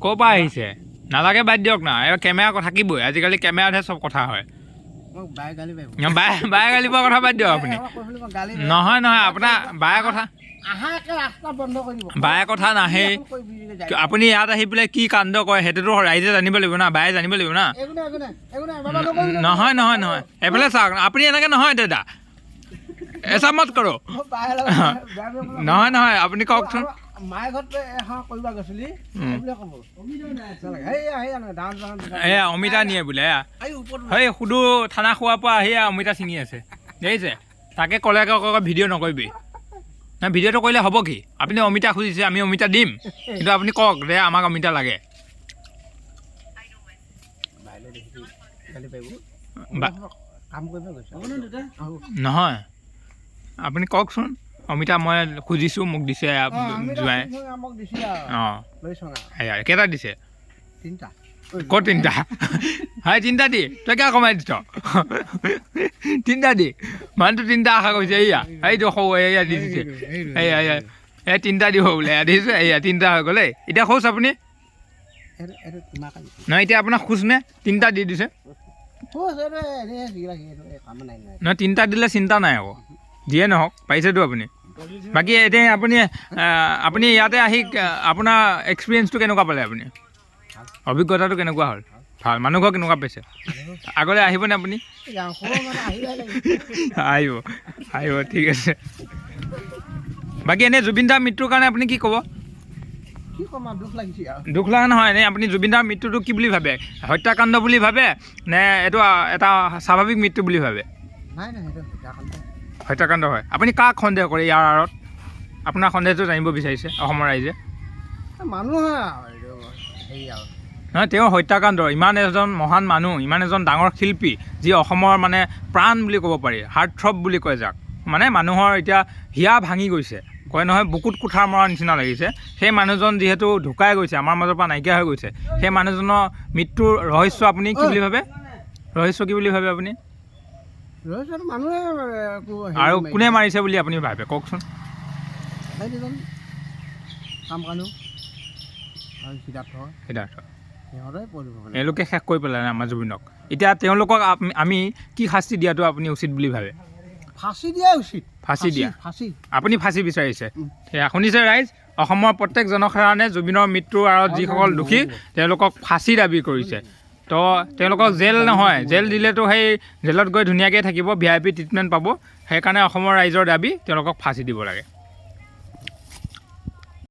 ক'ৰ পৰা আহিছে নালাগে বাদ দিয়ক না এই কেমেৰা থাকিবই আজিকালি কেমেৰাতহে চব কথা হয় বায়ে গালি পোৱা কথা বাদ দিয়ক আপুনি নহয় আপোনাৰ বায়ে কথা বায়ে কথা নাহে আপুনি ইয়াত আহি পেলাই কি কাণ্ড কৰে সেইটোতো ৰাইজে জানিব লাগিব না বায়ে জানিব লাগিব না নহয় এইফালে চাওক আপুনি এনেকৈ নহয় দাদা এচামত কৰোঁ নহয় আপুনি কওকচোন এয়া অমিতা নিয়ে বোলে সেই সুদু থানা খোৱাৰ পৰা আহি অমিতা ছিঙি আছে দেখিছে তাকে ক'লে ভিডিঅ' নকৰিবি নাই ভিডিঅ'টো কৰিলে হ'ব কি আপুনি অমিতা খুজিছে আমি অমিতা দিম কিন্তু আপুনি কওক যে আমাক অমিতা লাগে নহয় আপুনি কওকচোন অমিতা মই খুজিছোঁ মোক দিছে জোৱাই অঁ সেয়া কেইটা দিছে ক'ত তিনিটা হয় তিনিটা দি তই কিয় কমাই দিছ তিনিটা দি মানুহটো তিনিটা আশা কৰিছে এয়া এইটো সৌ এয়া দি দিছে এয়া এই তিনিটা দিব বোলে এয়া দিছে এয়া তিনিটা হৈ গ'ল এতিয়া খোজ আপুনি নহয় এতিয়া আপোনাক খোজ নে তিনিটা দি দিছে নহয় তিনিটা দিলে চিন্তা নাই আকৌ যিয়ে নহওক পাৰিছেতো আপুনি বাকী এতিয়া আপুনি ইয়াতে আহি আপোনাৰ এক্সপিৰিয়েঞ্চটো কেনেকুৱা পালে আপুনি অভিজ্ঞতাটো কেনেকুৱা হ'ল ভাল মানুহ ঘৰ কেনেকুৱা পাইছে আগলৈ আহিবনে আপুনি আহিব ঠিক আছে বাকী এনেই জুবিন দাৰ মৃত্যুৰ কাৰণে আপুনি কি ক'ব দুখ লগা নহয় এনেই আপুনি জুবিন দাৰ মৃত্যুটো কি বুলি ভাবে হত্যাকাণ্ড বুলি ভাবে নে এইটো এটা স্বাভাৱিক মৃত্যু বুলি ভাবে হত্যাকাণ্ড হয় আপুনি কাক সন্দেহ কৰে ইয়াৰ আঁৰত আপোনাৰ সন্দেহটো জানিব বিচাৰিছে অসমৰ ৰাইজে নহয় তেওঁ হত্যাকাণ্ড ইমান এজন মহান মানুহ ইমান এজন ডাঙৰ শিল্পী যি অসমৰ মানে প্ৰাণ বুলি ক'ব পাৰি হাৰ্টথ্ৰব বুলি কয় যাক মানে মানুহৰ এতিয়া হিয়া ভাঙি গৈছে কয় নহয় বুকুত কুঠাৰ মৰাৰ নিচিনা লাগিছে সেই মানুহজন যিহেতু ঢুকাই গৈছে আমাৰ মাজৰ পৰা নাইকিয়া হৈ গৈছে সেই মানুহজনৰ মৃত্যুৰ ৰহস্য আপুনি কি বুলি ভাবে আপুনি আৰু কোনে মাৰিছে বুলি আপুনি ভাবে কওকচোন সিদ্ধাৰ্থ এওঁলোকে শেষ কৰি পেলালে আমাৰ জুবিনক এতিয়া তেওঁলোকক আমি কি শাস্তি দিয়াটো আপুনি উচিত বুলি ভাবে ফাঁচি দিয়া আপুনি ফাঁচি বিচাৰিছে সেয়া শুনিছে ৰাইজ অসমৰ প্ৰত্যেক জনসাধাৰণে জুবিনৰ মৃত্যুৰ আঁৰত যিসকল দোষী তেওঁলোকক ফাঁচি দাবী কৰিছে তো তেওঁলোকক জেল নহয় জেল দিলেতো সেই জেলত গৈ ধুনীয়াকৈ থাকিব VIP ট্ৰিটমেণ্ট পাব সেইকাৰণে অসমৰ ৰাইজৰ দাবী তেওঁলোকক ফাঁচি দিব লাগে